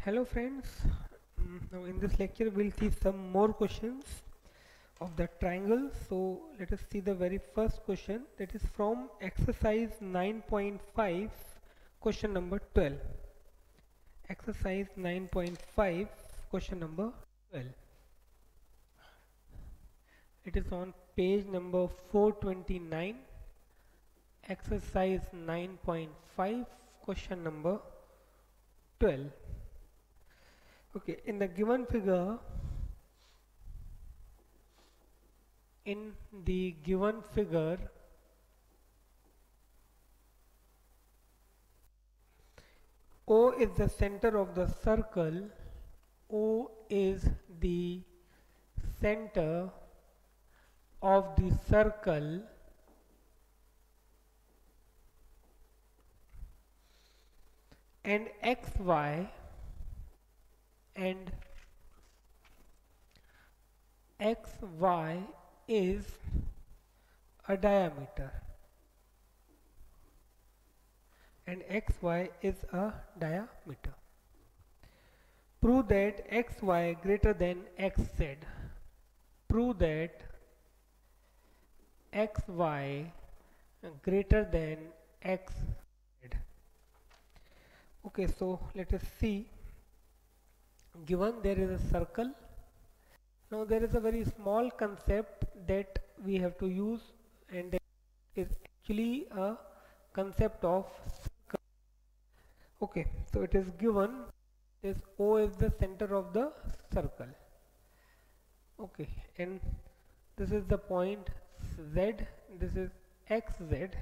Hello friends. Now in this lecture we'll see some more questions of the triangle. So let us see the very first question, that is from exercise 9.5, question number 12. Exercise 9.5, question number 12. It is on page number 429. Exercise 9.5, question number 12. Okay, in the given figure, O is the center of the circle. O is the center of the circle and xy is a diameter, Prove that xy greater than xz. Prove that xy greater than xz. Okay, so let us see. Given there is a circle, now there is a very small concept that we have to use, and that is actually a concept of circle. Okay, so it is given this O is the center of the circle. Okay, and this is the point Z, this is xz,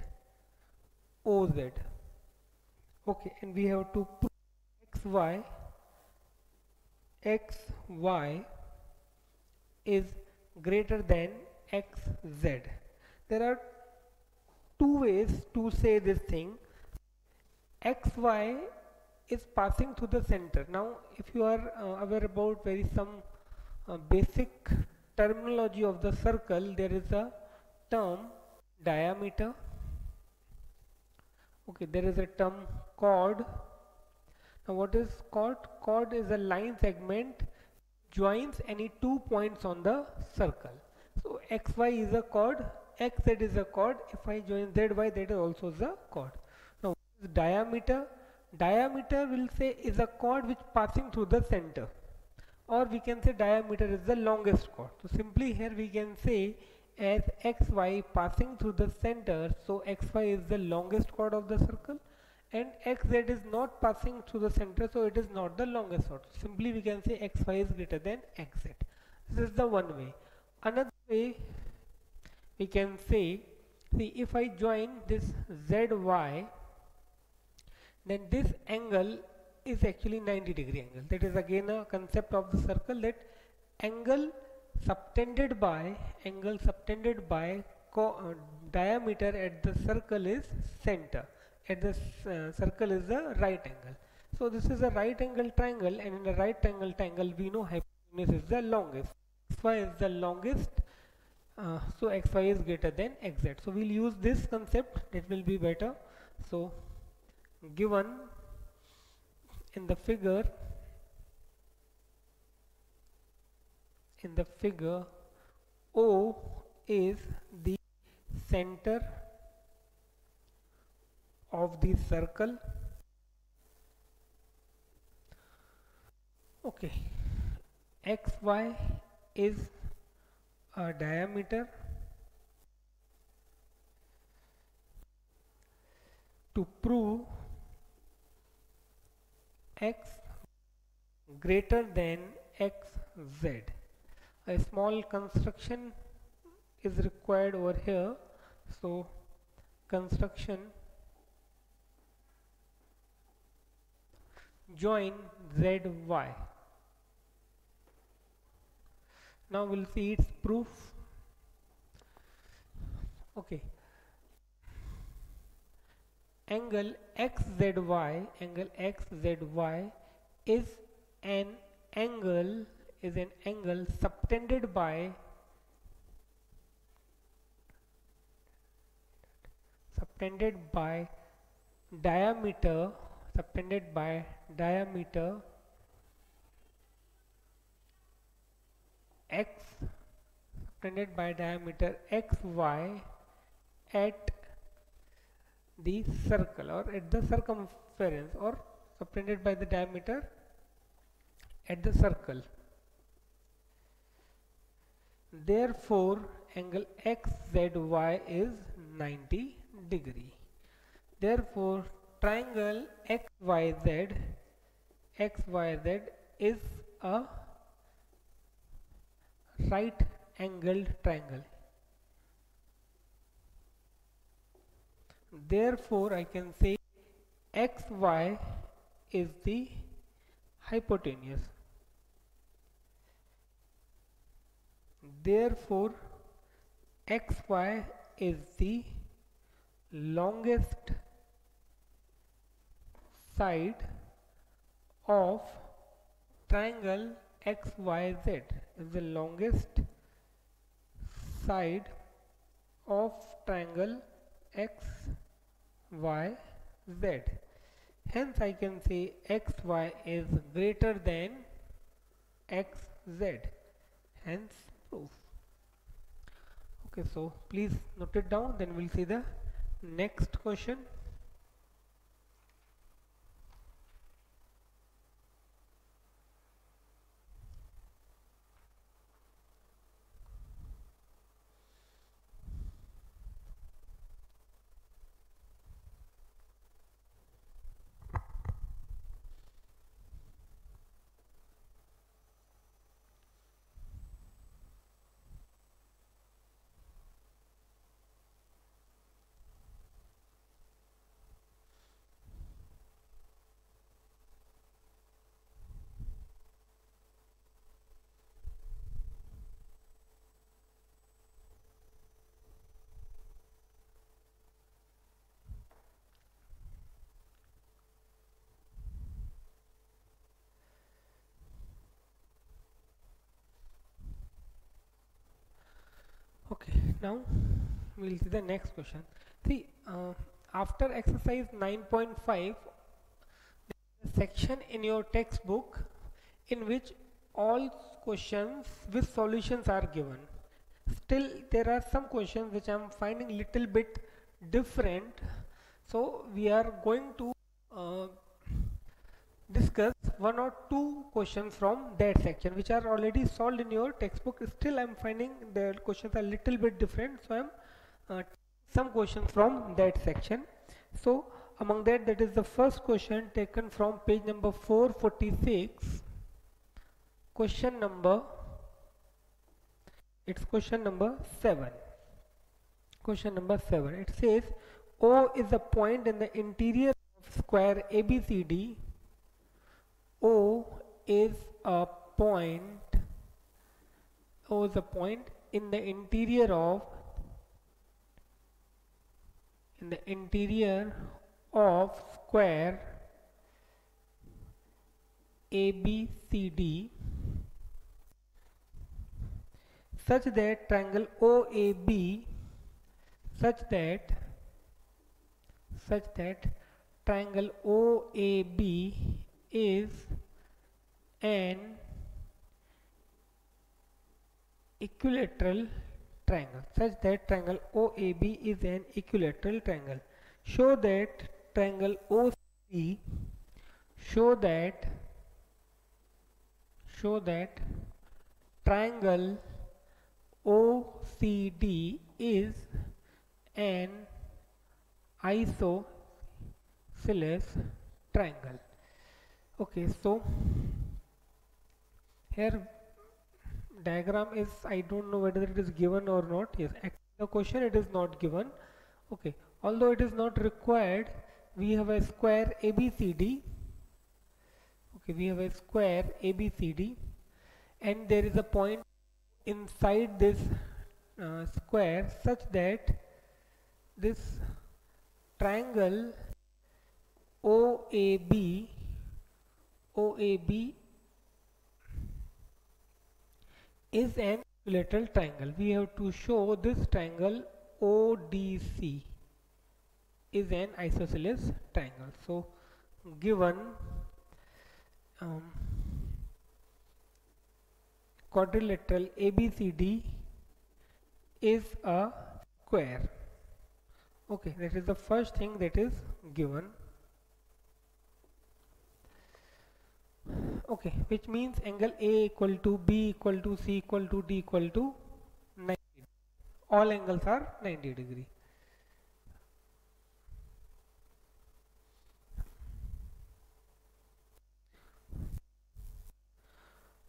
OZ. Okay, and we have to prove xy is greater than xz. There are two ways to say this thing. Xy is passing through the center. Now if you are aware about some basic terminology of the circle, there is a term diameter. Okay, there is a term chord. Now what is chord? Chord is a line segment joins any 2 points on the circle. So xy is a chord, xz is a chord. If I join zy, that is also the chord. Now what is diameter? Diameter will say is a chord which passing through the center, or we can say diameter is the longest chord. So simply here we can say as xy passing through the center, so xy is the longest chord of the circle, and xz is not passing through the center, so it is not the longest chord. Simply we can say xy is greater than xz. This is the one way. Another way we can say, see, if I join this zy, then this angle is actually 90-degree angle. That is again a concept of the circle, that angle subtended by diameter at the circle is center, at the circle is the right angle. So this is a right angle triangle, and in the right angle triangle we know hypotenuse is the longest, xy is the longest, so xy is greater than xz. So we'll use this concept, that will be better. So given in the figure O is the center of the circle. Okay, xy is a diameter. To prove x greater than xz, a small construction is required over here. So construction, join zy. Now we'll see its proof. Okay, angle xzy is an angle subtended by diameter x subtended by diameter xy at the circle or at the circumference, or subtended by the diameter at the circle. Therefore, angle XZY is 90 degree. Therefore, triangle XYZ is a right angled triangle. Therefore, I can say XY is the hypotenuse. Therefore, XY is the longest side of triangle XYZ, is the longest side of triangle XYZ. Hence I can say XY is greater than XZ. Hence proof. Okay, so please note it down, then we'll see the next question. Okay, now we'll see the next question. See, after exercise 9.5, section in your textbook in which all questions with solutions are given. Still, there are some questions which I am finding little bit different. So we are going to discuss one or two questions from that section which are already solved in your textbook. Still I am finding the questions are little bit different, so I am some questions from that section. So among that is the first question taken from page number 446. Question number, it's question number 7. Question number 7. It says O is a point in the interior of square ABCD. O is a point in the interior of square ABCD such that triangle OAB triangle OAB is an equilateral triangle, such that triangle OAB is an equilateral triangle. Show that triangle OCD triangle OCD is an isosceles triangle. Okay, so here diagram is, I don't know whether it is given or not. Yes, the question it is not given. Okay, although it is not required, we have a square ABCD. Okay, we have a square ABCD and there is a point inside this square such that this triangle OAB is an equilateral triangle. We have to show this triangle ODC is an isosceles triangle. So given quadrilateral ABCD is a square. Okay, that is the first thing that is given. Okay, which means angle A equal to B equal to C equal to D equal to 90. All angles are 90 degree.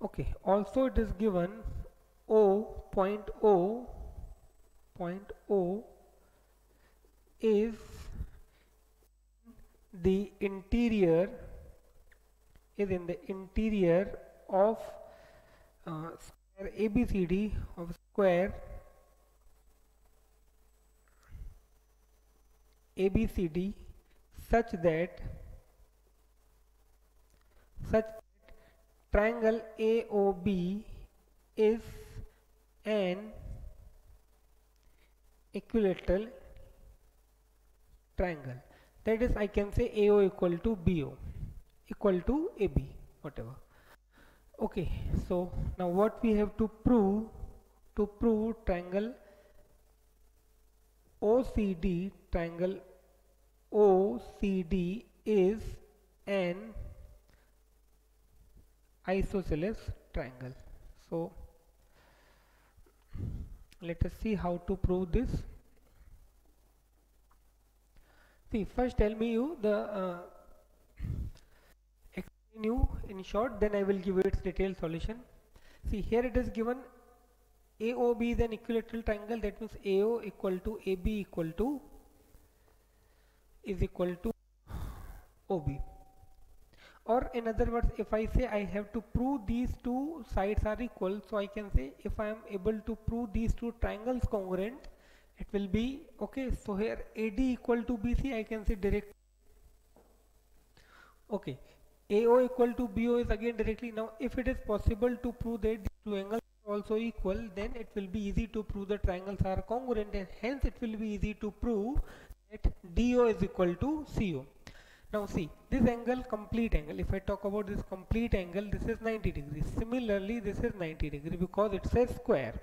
Okay, also it is given point O is the interior in the interior of square ABCD of square ABCD such that triangle AOB is an equilateral triangle. That is, I can say AO equal to BO equal to AB, whatever. Okay, so now what we have to prove triangle OCD is an isosceles triangle. So let us see how to prove this. See, first tell me you the explain you in short, then I will give you its detailed solution. See, here it is given AOB is an equilateral triangle. That means AO equal to AB equal to OB. Or in other words, if I say I have to prove these two sides are equal, so I can say if I am able to prove these two triangles congruent, it will be okay. So here AD equal to BC, I can say direct. Okay, AO equal to BO is again directly. Now if it is possible to prove that these two angles are also equal, then it will be easy to prove the triangles are congruent, and hence it will be easy to prove that DO is equal to CO. Now see, this angle, complete angle, if I talk about this complete angle, this is 90 degrees. Similarly, this is 90 degrees because it says square.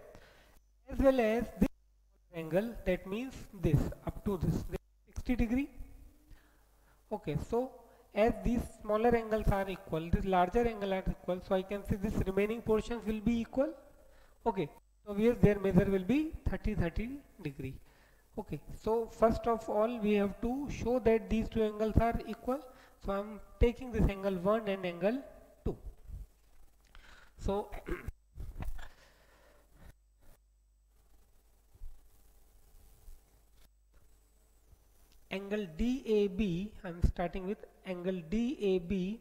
As well as this angle, that means this up to this 60 degree. Okay, so as these smaller angles are equal, this larger angle are equal, so I can say this remaining portions will be equal. Okay, so yes, their measure will be 30 degree. Okay, so first of all we have to show that these two angles are equal. So I am taking this angle 1 and angle 2. So angle DAB, I am starting with angle DAB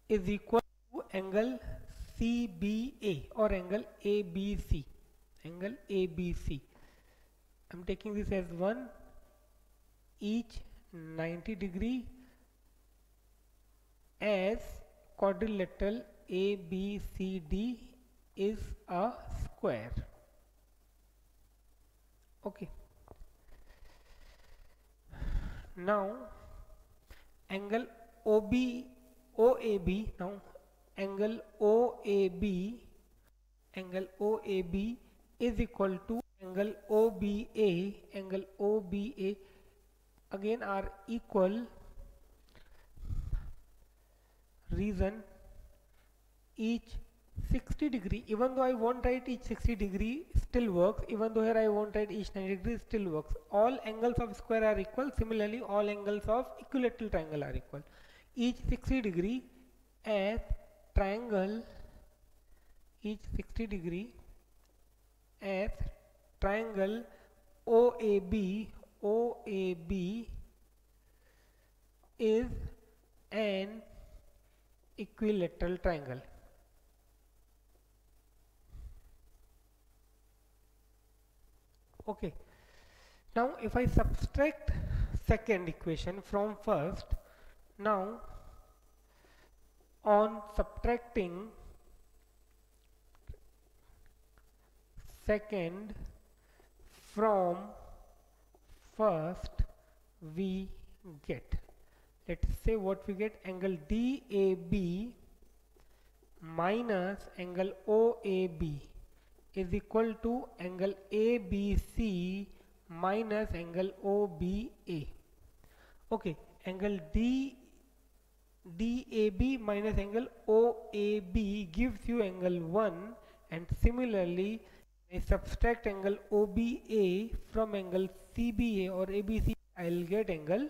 is equal to angle CBA or angle ABC. Angle ABC. I am taking this as 1 each 90 degree as quadrilateral ABCD is a square. Okay. Now angle OAB, now angle OAB is equal to angle OBA again are equal. Reason, each 60 degree, even though I won't write each 60 degree still works, even though here I won't write each 90 degree still works. All angles of square are equal. Similarly, all angles of equilateral triangle are equal. Each 60 degree as triangle, each 60 degree as triangle OAB is an equilateral triangle. Okay, now if I subtract second equation from first, now on subtracting second from first, we get, let's say what we get, angle DAB minus angle OAB is equal to angle ABC minus angle OBA. Okay, angle DAB minus angle OAB gives you angle 1, and similarly I subtract angle OBA from angle CBA or ABC, I'll get angle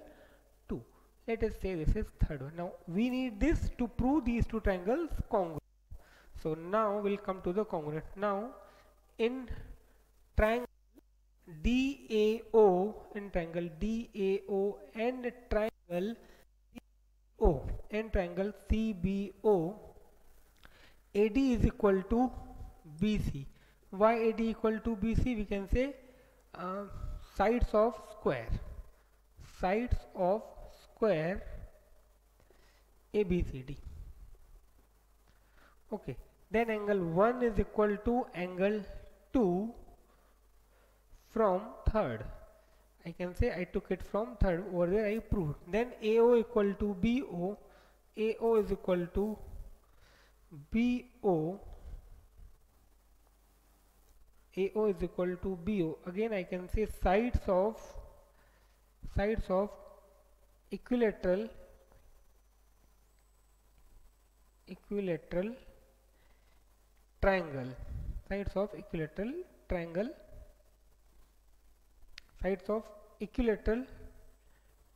2. Let us say this is third one. Now we need this to prove these two triangles congruent. So now we'll come to the congruent. Now in triangle DAO, in triangle DAO and triangle CBO, and triangle CBO, AD is equal to BC. Why AD equal to BC? We can say sides of square. Sides of square ABCD. Okay. Then angle 1 is equal to angle 2 from third. I can say I took it from third, over there I proved. Then AO equal to BO, AO is equal to BO, AO is equal to BO. Again I can say sides of equilateral triangle, sides of equilateral triangle, sides of equilateral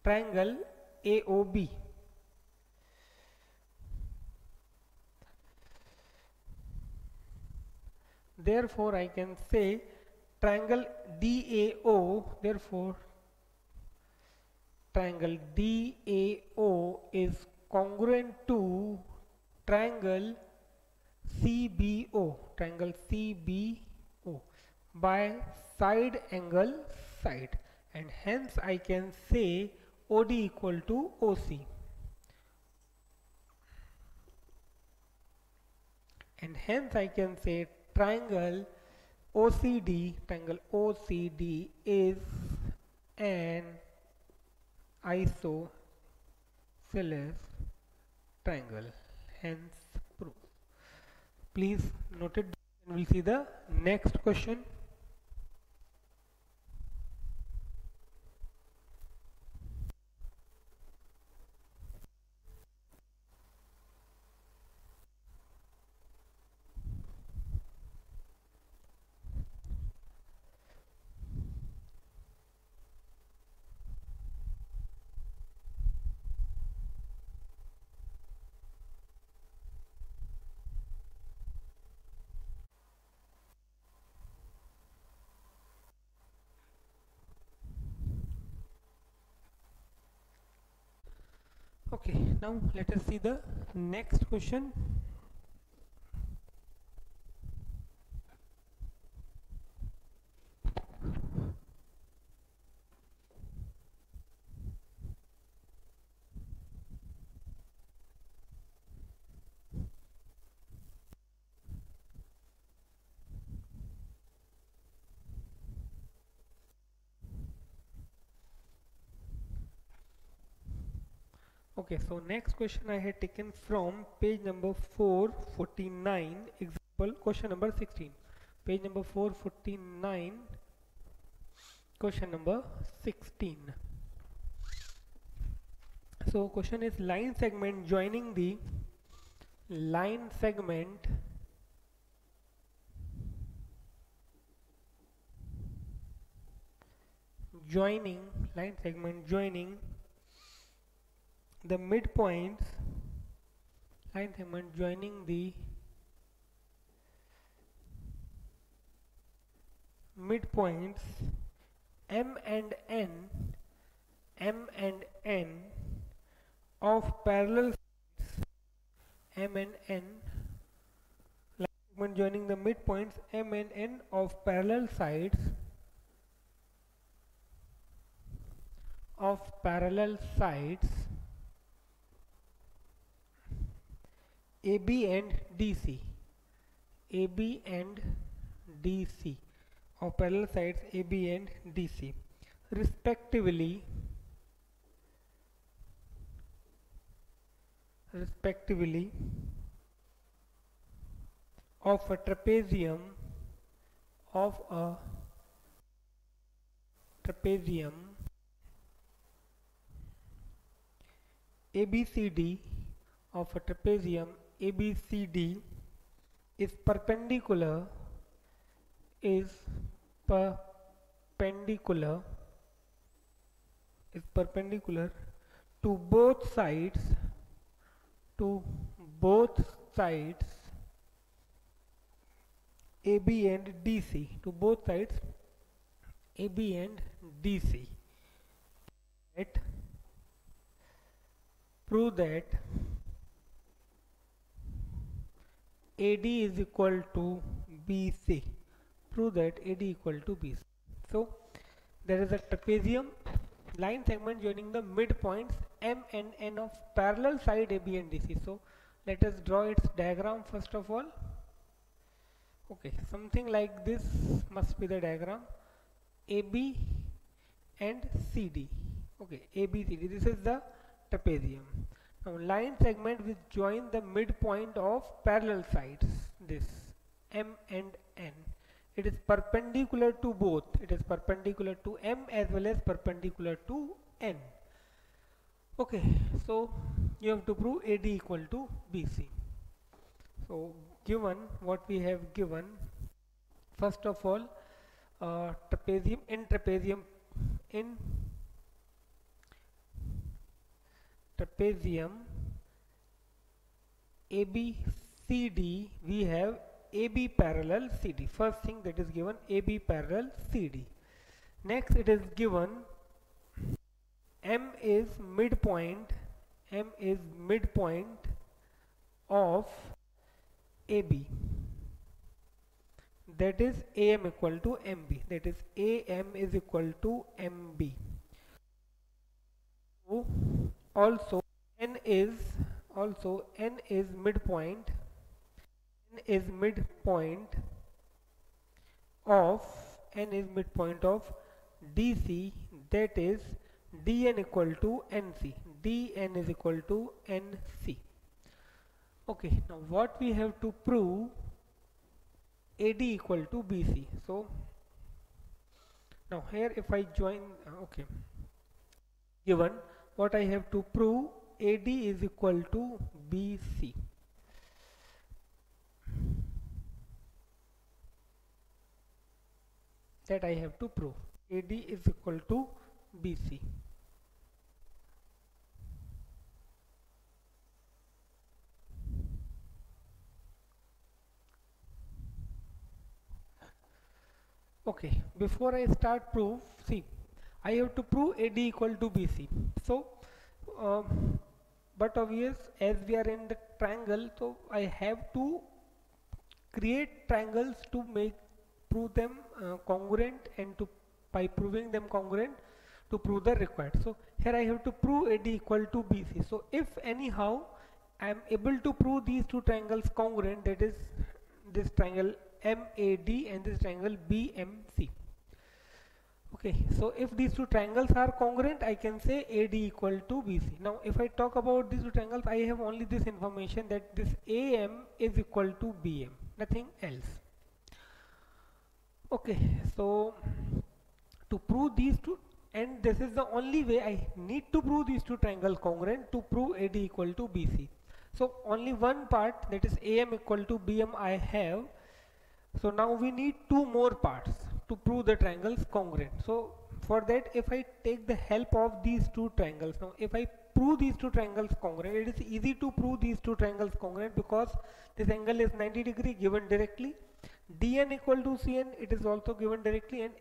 triangle AOB. Therefore I can say triangle DAO, therefore triangle DAO is congruent to triangle CBO, triangle CBO by side angle side, and hence I can say OD equal to OC, and hence I can say triangle OCD is an isosceles triangle, hence proof. Please note it, and we'll see the next question. Okay, now let us see the next question. Okay, so next question I had taken from page number 449, example question number 16. Page number 449, question number 16. So question is line segment joining the line segment joining the midpoints, line segment joining the midpoints M and N of parallel sides, M and N, line segment joining the midpoints M and N of parallel sides AB and DC, AB and DC, of parallel sides AB and DC, respectively of a trapezium of a trapezium ABCD of a trapezium ABCD is perpendicular to both sides AB and DC, to both sides AB and DC. Prove that AD is equal to BC. Prove that AD equal to BC. So there is a trapezium line segment joining the midpoints M and N of parallel side AB and DC. So let us draw its diagram first of all. Okay, something like this must be the diagram. AB and CD. Okay, ABCD. This is the trapezium. Now line segment which join the midpoint of parallel sides, this M and N. It is perpendicular to both. It is perpendicular to M as well as perpendicular to N. Okay, so you have to prove AD equal to BC. So given what we have given, first of all, trapezium ABCD, we have AB parallel CD. First thing that is given, AB parallel CD. Next it is given M is midpoint of AB, that is AM equal to MB, that is AM is equal to MB. So also N is midpoint of DC, that is DN equal to NC. DN is equal to NC. Okay, now what we have to prove, AD equal to BC. So now here if I join, okay, given what I have to prove, AD is equal to BC. That I have to prove. AD is equal to BC. Okay, before I start proof, see, I have to prove AD equal to BC. So, but obvious, as we are in the triangle, so I have to create triangles to prove them congruent, and by proving them congruent to prove the required. So here I have to prove AD equal to BC. So if anyhow I am able to prove these two triangles congruent, that is this triangle MAD and this triangle BMC. Okay, so if these two triangles are congruent, I can say AD equal to BC. Now if I talk about these two triangles, I have only this information that this AM is equal to BM, nothing else. Okay, so to prove these two, and this is the only way I need to prove these two triangles congruent to prove AD equal to BC. So only one part, that is AM equal to BM, I have. So now we need two more parts to prove the triangles congruent. So for that, if I take the help of these two triangles, now if I prove these two triangles congruent, it is easy to prove these two triangles congruent because this angle is 90 degree given directly. DN equal to CN, it is also given directly, and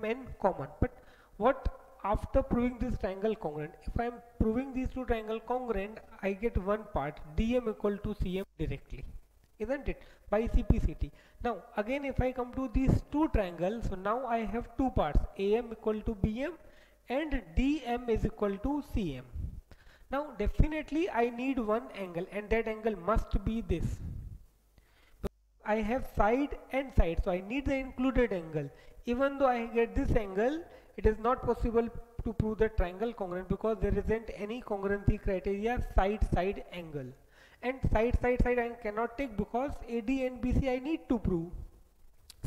MN common. But what after proving this triangle congruent, if I am proving these two triangle congruent, I get one part, DM equal to CM directly, isn't it, by CPCT. Now again if I come to these two triangles, so now I have two parts, AM equal to BM and DM is equal to CM. Now definitely I need one angle, and that angle must be this. I have side and side, so I need the included angle. Even though I get this angle, it is not possible to prove the triangle congruent because there isn't any congruency criteria side angle. and side I cannot take because AD and BC I need to prove.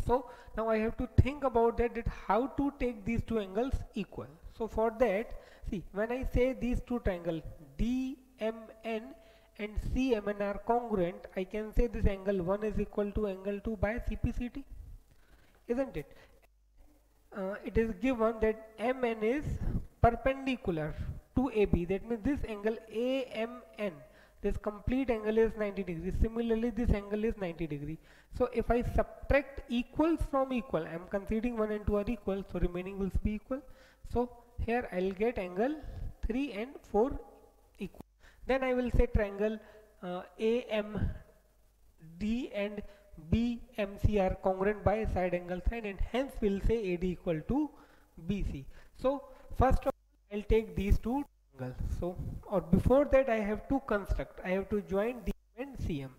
So now I have to think about that how to take these two angles equal. So for that, see, when I say these two triangles DMN and CMN are congruent, I can say this angle 1 is equal to angle 2 by CPCT, isn't it? It is given that MN is perpendicular to AB. That means this angle AMN, this complete angle is 90 degrees. Similarly, this angle is 90 degrees. So if I subtract equals from equal, I am considering 1 and 2 are equal, so remaining will be equal. So here I will get angle 3 and 4 equal. Then I will say triangle AMD and BMC are congruent by side angle side, and hence we will say AD equal to BC. So first of all I will take these two triangles. So or before that I have to construct, I have to join DM and CM.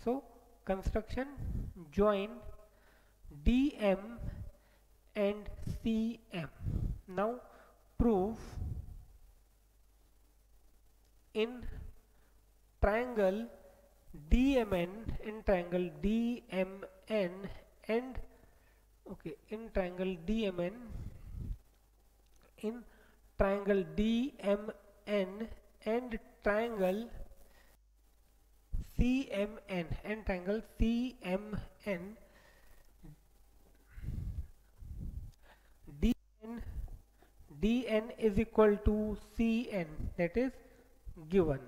So construction, join DM and CM. Now prove in triangle DMN, in triangle DMN and in triangle DMN, in triangle DMN and triangle CMN and triangle CMN, DN is equal to CN, that is given.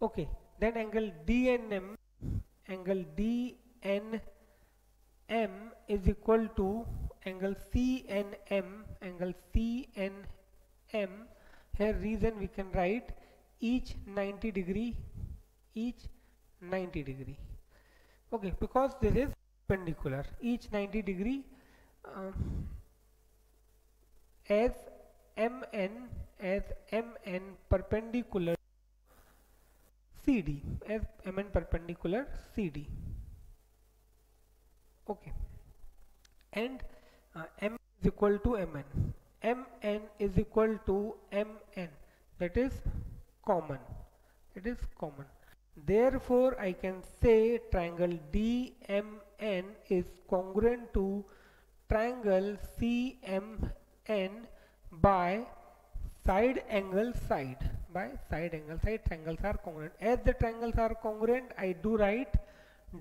Okay, then angle DNM is equal to angle CNM, here reason we can write each 90 degree, okay, because this is perpendicular, each 90 degree as MN perpendicular CD, as MN perpendicular CD. Okay, and M is equal to MN is equal to MN, that is common, therefore I can say triangle DMN is congruent to triangle CMN by side angle side, triangles are congruent. As the triangles are congruent, I do write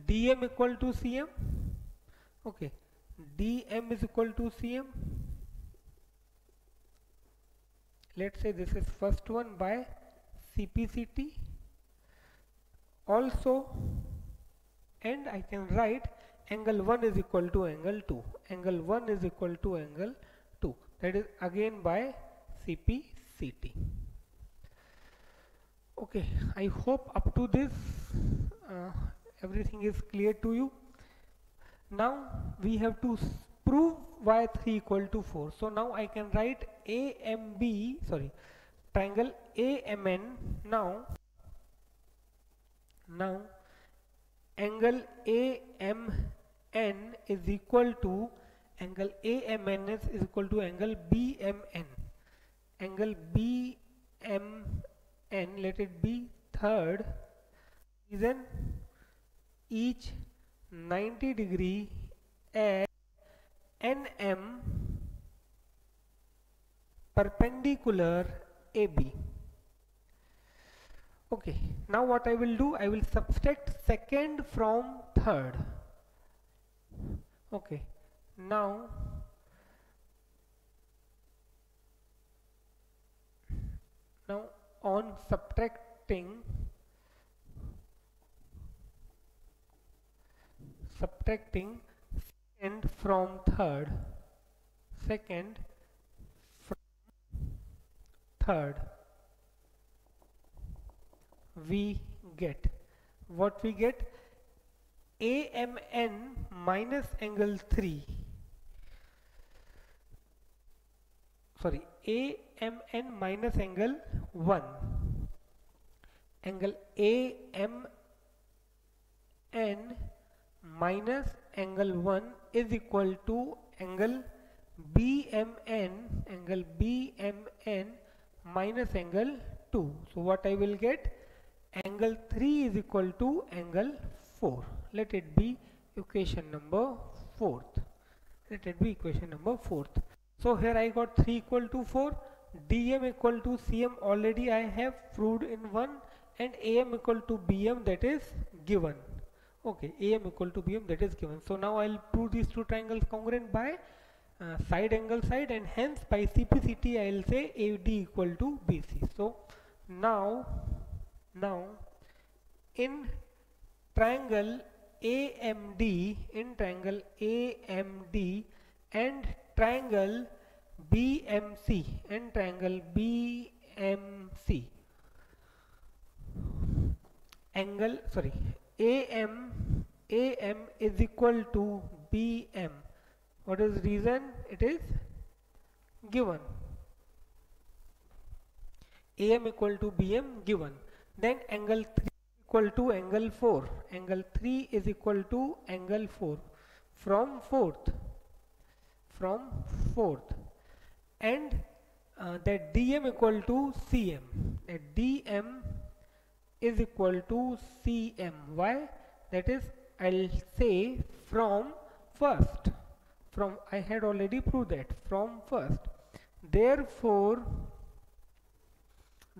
DM equal to CM. Okay, DM is equal to CM. Let's say this is first one by CPCT also, and I can write angle 1 is equal to angle 2, that is again by CPCT. Okay, I hope up to this everything is clear to you. Now we have to prove why 3 equal to 4. So now I can write triangle AMN. Now angle AMN is equal to angle AMN is equal to angle BMN. Angle BMN, let it be third, reason each 90 degree at NM perpendicular AB. Okay, now what I will do, I will subtract second from third. Okay, now on subtracting second from third, we get what we get, AMN minus angle 3, AMN minus angle 1, angle AMN minus angle 1 is equal to angle BMN minus angle 2. So what I will get, angle 3 is equal to angle 4. Let it be equation number 4th. Let it be equation number 4th. So here I got 3 equal to 4, dm equal to cm already I have proved in one, and am equal to bm, that is given. Okay, am equal to bm, that is given. So now I'll prove these two triangles congruent by side angle side, and hence by CPCT I'll say AD equal to BC. So now in triangle AMD, and triangle BMC, angle AM is equal to BM. What is the reason? It is given. AM equal to BM given. Then angle 3 equal to angle 4. Angle 3 is equal to angle 4 from 4th. And that DM equal to CM. That DM is equal to CM. Why? That is, I'll say from first. I had already proved that from first. Therefore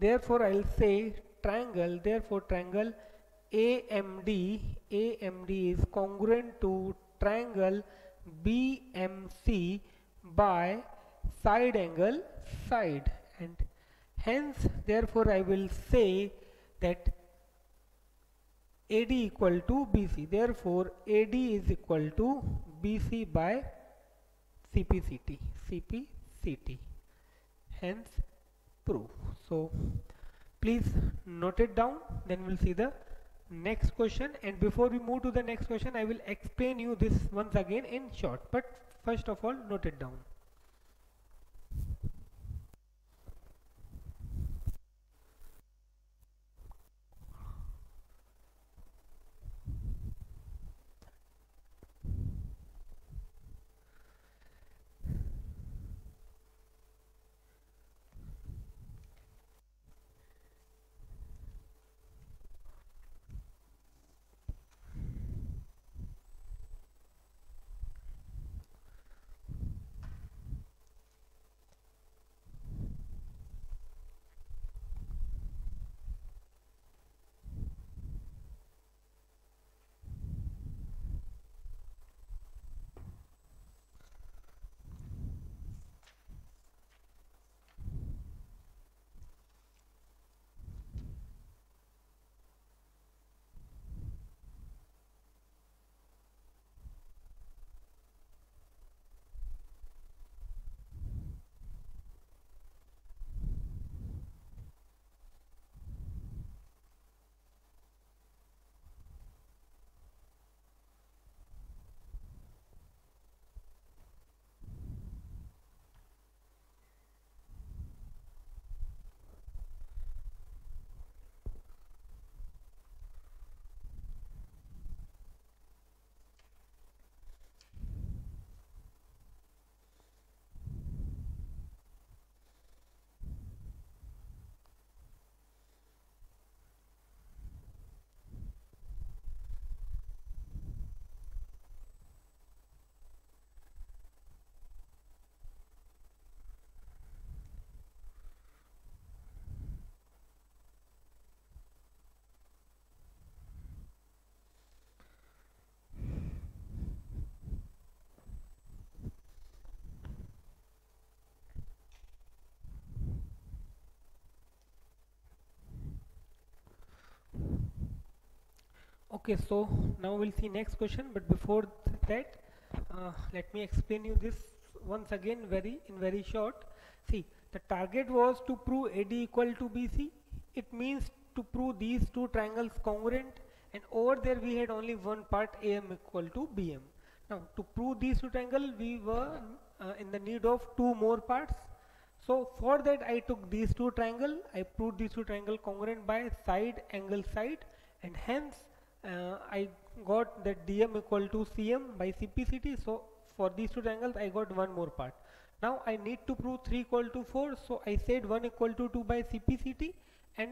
I'll say triangle. Therefore triangle AMD is congruent to triangle BMC by side angle side, and hence therefore I will say that AD equal to BC. Therefore AD is equal to BC by CPCT. Hence proof. So please note it down, then we'll see the next question. And before we move to the next question, I will explain you this once again in short, but first of all note it down. Okay, so now we'll see next question, but before that let me explain you this once again very short. See, the target was to prove AD equal to BC. It means to prove these two triangles congruent, and over there we had only one part, AM equal to BM. Now to prove these two triangles we were in the need of two more parts. So for that I took these two triangles, I proved these two triangles congruent by side angle side, and hence I got that DM equal to CM by CPCT. So for these two triangles I got one more part. Now I need to prove 3 equal to 4, so I said 1 equal to 2 by CPCT, and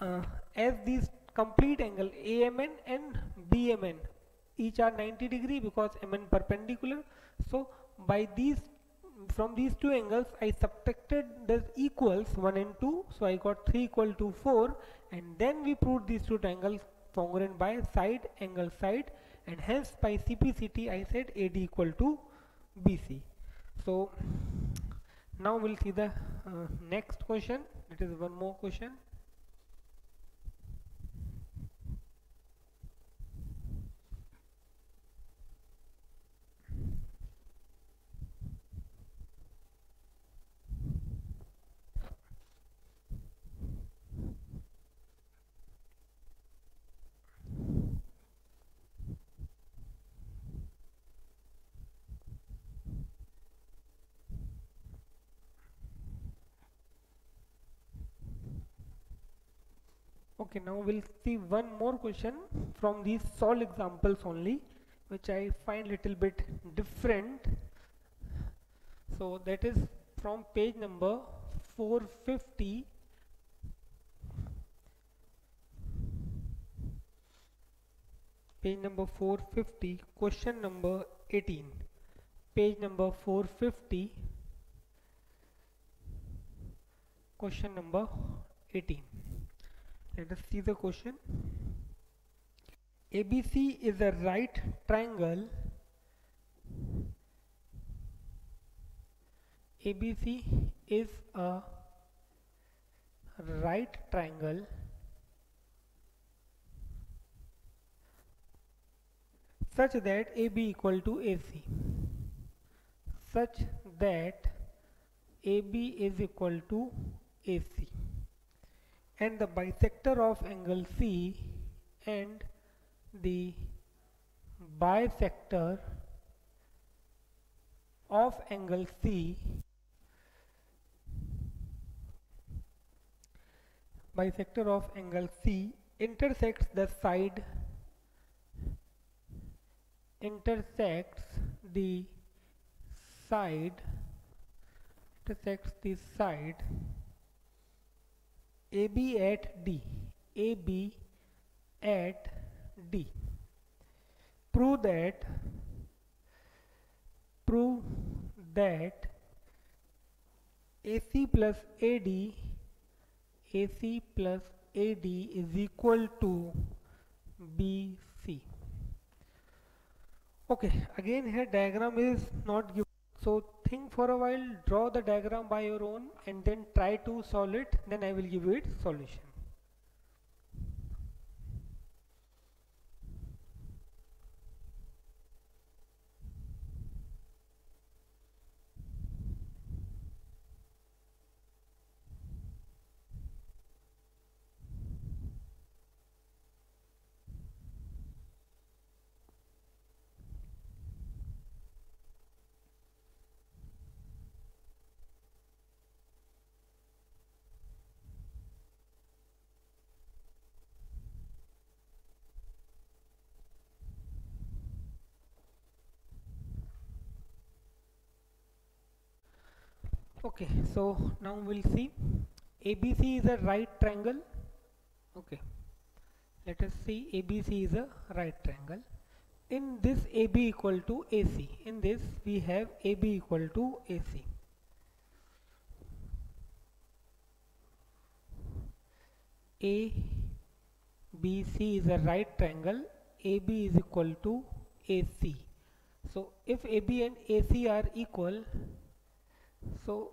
uh, as these complete angle AMN and BMN each are 90 degree because MN perpendicular, so by these, from these two angles I subtracted the equals 1 and 2, so I got 3 equal to 4, and then we proved these two triangles congruent by side angle side, and hence by CPCT I said AD equal to BC. So now we'll see the next question. It is one more question. Okay, now we'll see one more question from these solved examples only, which I find little bit different. So that is from page number 450. Page number 450, question number 18. Page number 450, question number 18. Let us see the question. ABC is a right triangle. ABC is a right triangle such that AB equal to AC. Such that AB is equal to AC. And the bisector of angle C and the bisector of angle C intersects the side AB at D. Prove that AC plus AD is equal to BC. Okay, again here diagram is not given, so think for a while, draw the diagram by your own and then try to solve it, then I will give you its solution. Okay, so now we'll see. ABC is a right triangle. Okay, let us see. ABC is a right triangle. In this AB equal to AC. In this we have AB equal to AC. ABC is a right triangle. AB is equal to AC. So if AB and AC are equal, so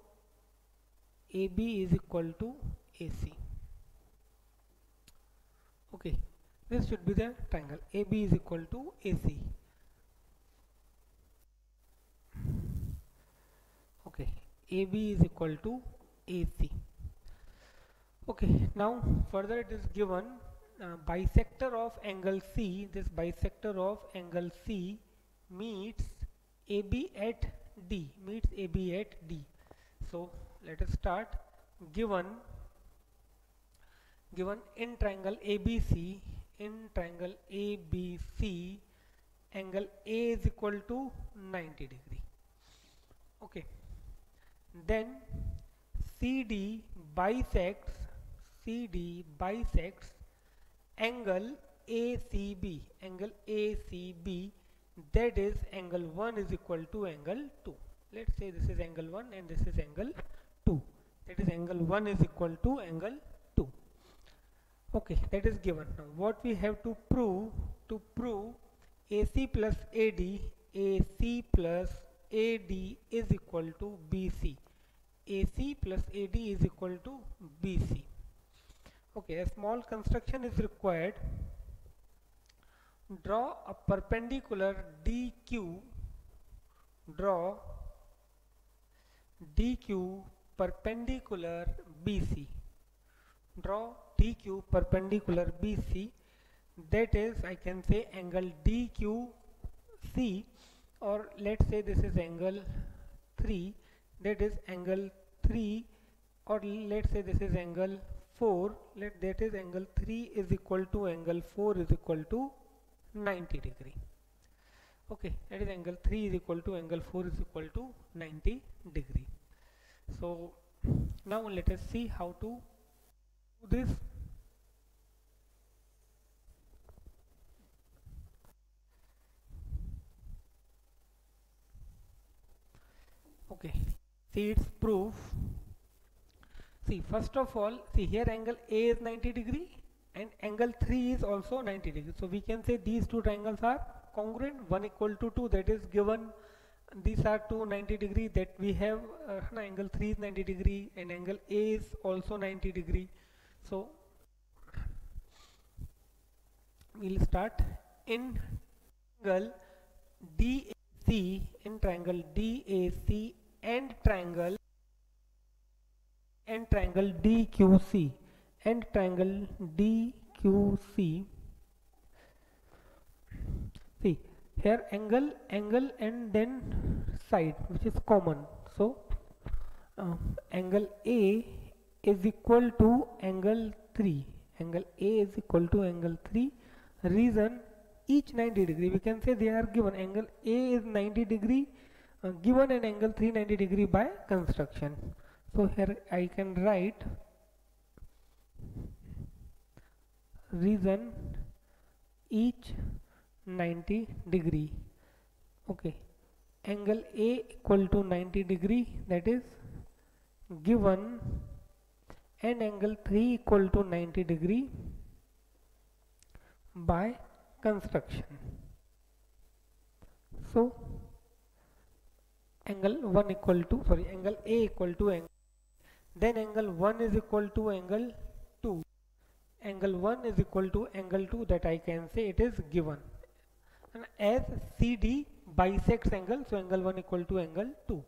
AB is equal to AC. Okay, this should be the triangle. AB is equal to AC. Okay, AB is equal to AC. Okay, now further it is given bisector of angle C. This bisector of angle C meets AB at D. So let us start. Given in triangle ABC, angle A is equal to 90 degree. Okay, then CD bisects CD bisects angle ACB, angle ACB, that is angle 1 is equal to angle 2. Let's say this is angle 1 and this is angle 2. That is angle 1 is equal to angle 2. Okay, that is given. Now what we have to prove AC plus AD, AC plus AD is equal to BC. AC plus AD is equal to BC. Okay, a small construction is required. Draw a perpendicular DQ. Draw DQ perpendicular BC. Draw DQ perpendicular BC, that is, I can say angle DQC, or let's say this is angle 3, that is angle 3, or let's say this is angle 4, that is angle 3 is equal to angle 4 is equal to 90 degree. Okay, that is angle 3 is equal to angle 4 is equal to 90 degree. So now let us see how to do this. Okay, see its proof. See, first of all, see here angle A is 90 degree and angle 3 is also 90 degree. So we can say these two triangles are congruent, 1 equal to 2, that is given. These are two 90 degree that we have, angle 3 is 90 degree and angle A is also 90 degree. So we'll start in triangle DAC, in triangle DAC and triangle DQC, and triangle DQC. See here angle and then side which is common. So angle A is equal to angle 3. Angle A is equal to angle 3. Reason, each 90 degree, we can say they are given. Angle A is 90 degree given and angle 3 90 degree by construction. So here I can write reason each 90 degree. Okay, angle A equal to 90 degree, that is given, and angle 3 equal to 90 degree by construction. So angle 1 equal to, sorry, angle A equal to angle, then angle 1 is equal to angle 2. Angle 1 is equal to angle 2, that I can say it is given. And as CD bisects angle, so angle 1 equal to angle 2.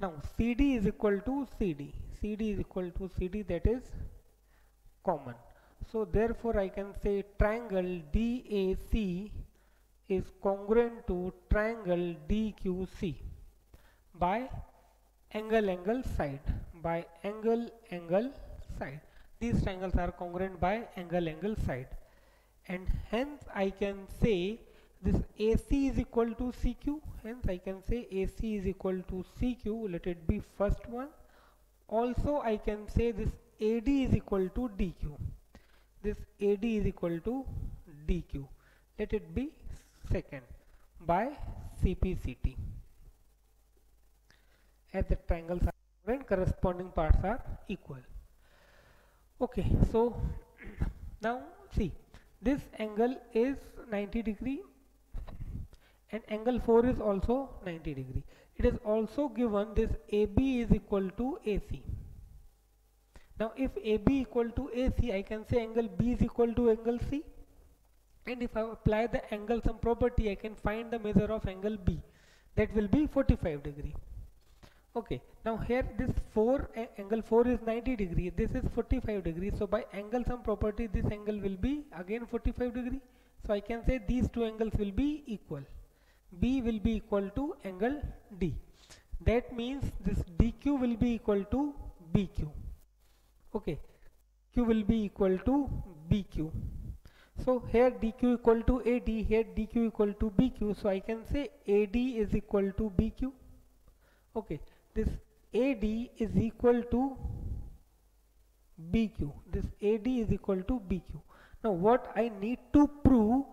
Now CD is equal to CD. CD is equal to CD, that is common. So therefore I can say triangle DAC is congruent to triangle DQC by angle side, by angle side. These triangles are congruent by angle side, and hence I can say this AC is equal to CQ. Hence I can say AC is equal to CQ. Let it be first one. Also I can say this AD is equal to DQ. This AD is equal to DQ. Let it be second by CPCT. As the triangles are congruent, corresponding parts are equal. Okay, so now see, this angle is 90 degree and angle 4 is also 90 degree. It is also given this AB is equal to AC. Now if AB equal to AC, I can say angle B is equal to angle C, and if I apply the angle sum property, I can find the measure of angle B, that will be 45 degree. Okay, now here this angle 4 is 90 degree, this is 45 degree, so by angle sum property this angle will be again 45 degree. So I can say these two angles will be equal. B will be equal to angle D. That means this DQ will be equal to BQ. Okay, Q will be equal to BQ. So here DQ equal to AD, here DQ equal to BQ. So I can say AD is equal to BQ. Okay, this AD is equal to BQ. This AD is equal to BQ. Now what I need to prove,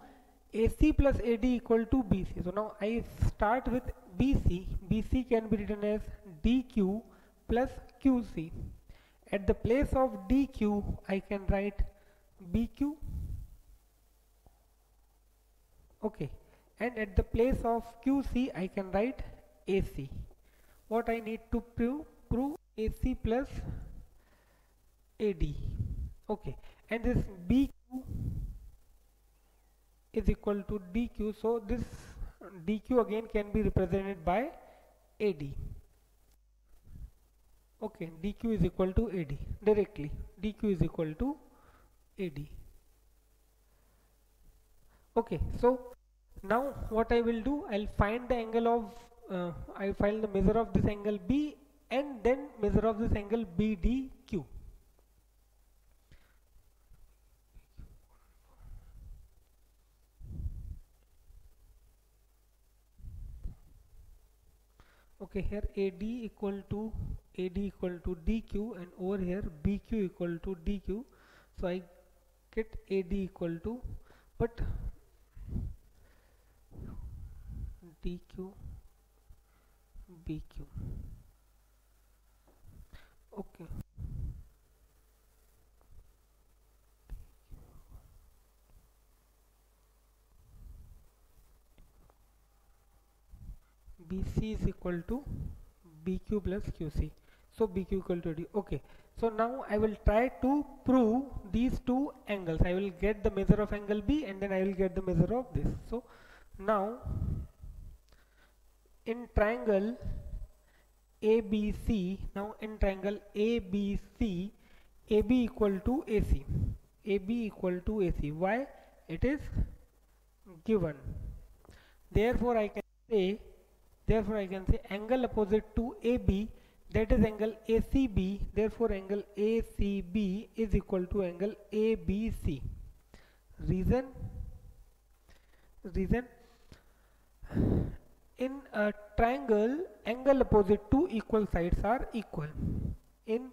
AC plus AD equal to BC. So now I start with BC. BC can be written as DQ plus QC. At the place of DQ I can write BQ. Okay, and at the place of QC I can write AC. What I need to prove AC plus AD. Okay, and this BQ is equal to DQ, so this DQ again can be represented by AD. Okay, DQ is equal to AD directly. DQ is equal to AD. Okay, so now what I will do, I'll find the angle of I find the measure of this angle B and then measure of this angle BDQ. Okay, here AD equal to DQ, and over here BQ equal to DQ, so I get AD equal to, but DQ BQ. Okay, BC is equal to BQ plus QC, so BQ equal to D. Okay, so now I will try to prove these two angles. I will get the measure of angle B and then I will get the measure of this. So now in triangle ABC, now in triangle ABC, AB equal to AC. AB equal to AC. Why? It is given. Therefore I can say angle opposite to AB, that is angle ACB. Therefore angle ACB is equal to angle ABC. Reason in a triangle, angle opposite to equal sides are equal. In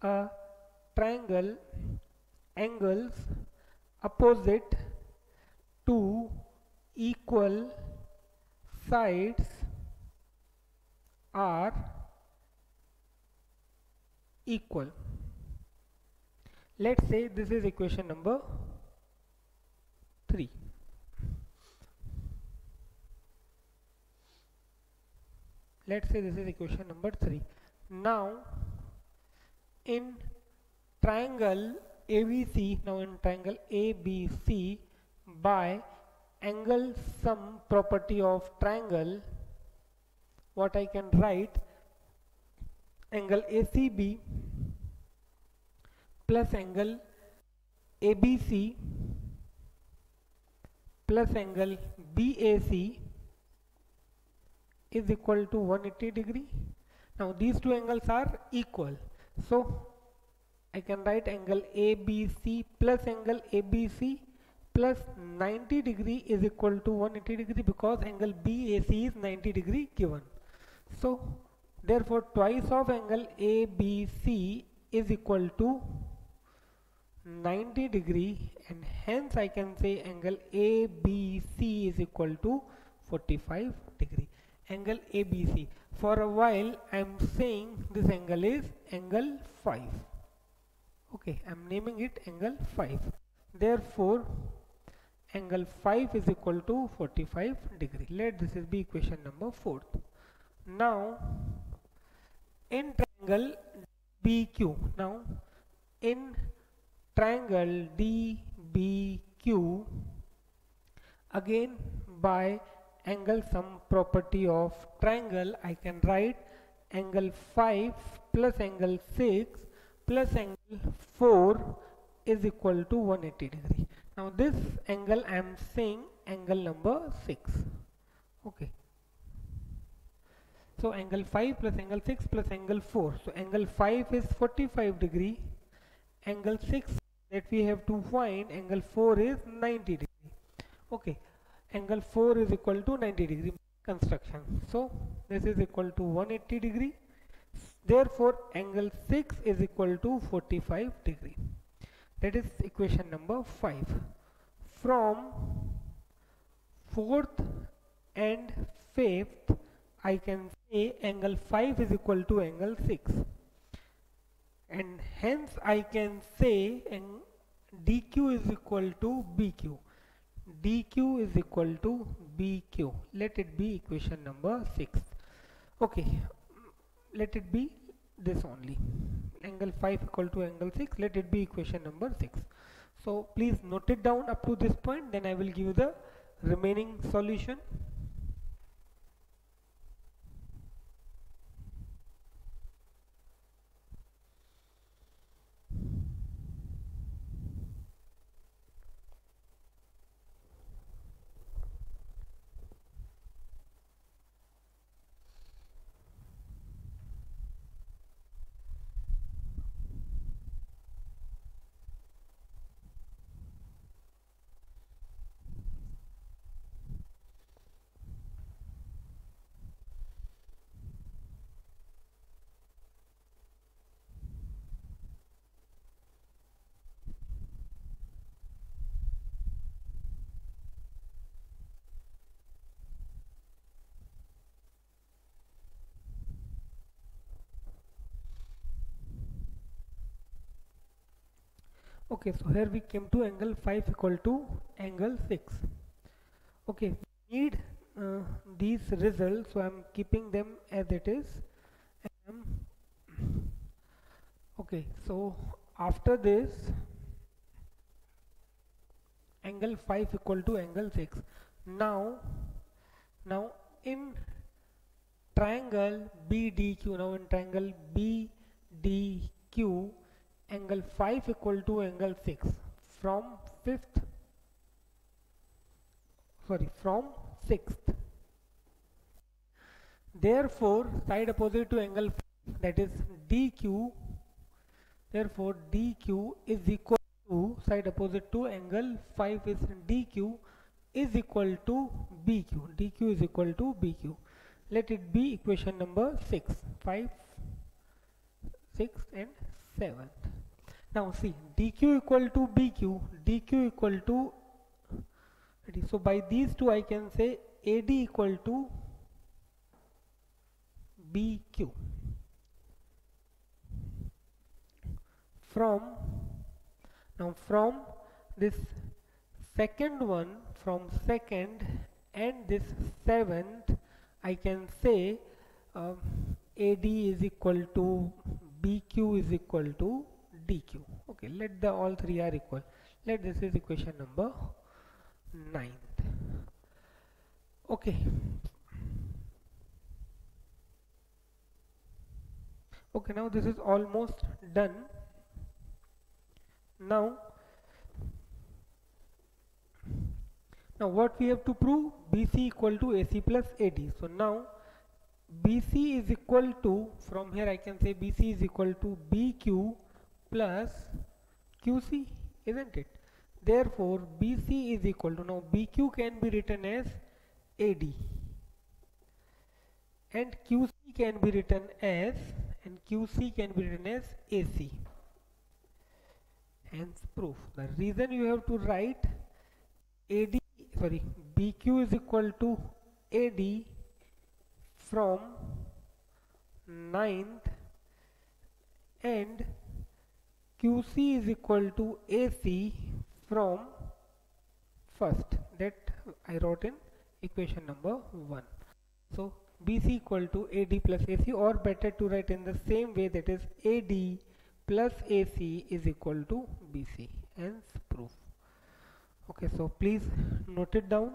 a triangle, angles opposite to equal sides are equal. Let's say this is equation number 3. Let's say this is equation number 3. Now in triangle ABC, now in triangle ABC, by angle sum property of triangle, what I can write, angle ACB plus angle ABC plus angle BAC is equal to 180 degree. Now these two angles are equal, so I can write angle ABC plus angle ABC plus 90 degree is equal to 180 degree, because angle BAC is 90 degree given. So therefore twice of angle ABC is equal to 90 degree, and hence I can say angle ABC is equal to 45 degree. Angle ABC, for a while I am saying this angle is angle 5. Okay, I am naming it angle 5. Therefore angle 5 is equal to 45 degree. Let this is be equation number 4. Now in triangle BQ, now in triangle DBQ, again by angle sum property of triangle, I can write angle 5 plus angle 6 plus angle 4 is equal to 180 degree. Now this angle I am saying angle number 6. Okay, so angle 5 plus angle 6 plus angle 4, so angle 5 is 45 degree, angle 6 that we have to find, angle 4 is 90 degree. Okay, angle 4 is equal to 90 degree construction, so this is equal to 180 degree. Therefore angle 6 is equal to 45 degree. That is equation number 5. From 4th and 5th I can say angle 5 is equal to angle 6, and hence I can say DQ is equal to BQ. DQ is equal to BQ. Let it be equation number 6. Okay, let it be this only. Angle 5 equal to angle 6. Let it be equation number 6. So please note it down up to this point, then I will give you the remaining solution. Okay, so here we came to angle 5 equal to angle 6. Okay, we need these results, so I am keeping them as it is. Okay, so after this angle 5 equal to angle 6. Now in triangle BDQ, now in triangle BDQ, angle 5 equal to angle 6 from 6th. Therefore side opposite to angle 5, that is DQ, therefore DQ is equal to, side opposite to angle 5 is DQ, is equal to BQ. DQ is equal to BQ. Let it be equation number 6. 5, 6 and 7. Now see, DQ equal to BQ, DQ equal to, so by these two I can say AD equal to BQ. From this second one, from second and this 7th, I can say AD is equal to BQ is equal to DQ. Okay, let the all three are equal. Let this is equation number 9th. Okay. Okay, now this is almost done. Now what we have to prove? BC equal to AC plus AD. So now BC is equal to, from here I can say BC is equal to BQ plus QC, isn't it? Therefore BC is equal to, now BQ can be written as AD and QC can be written as AC. Hence proof. The reason you have to write BQ is equal to AD from 9th and QC is equal to AC from 1st, that I wrote in equation number 1. So BC equal to AD plus AC, or better to write in the same way, that is AD plus AC is equal to BC. Hence proof. Okay, so please note it down.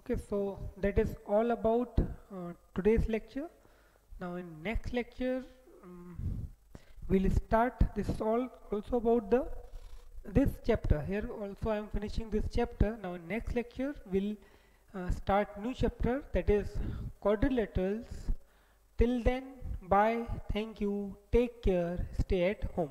Okay, so that is all about today's lecture. Now in next lecture we'll start. This is all also about the this chapter. Here also I am finishing this chapter. Now in next lecture we'll start new chapter, that is quadrilaterals. Till then, bye, thank you, take care, stay at home.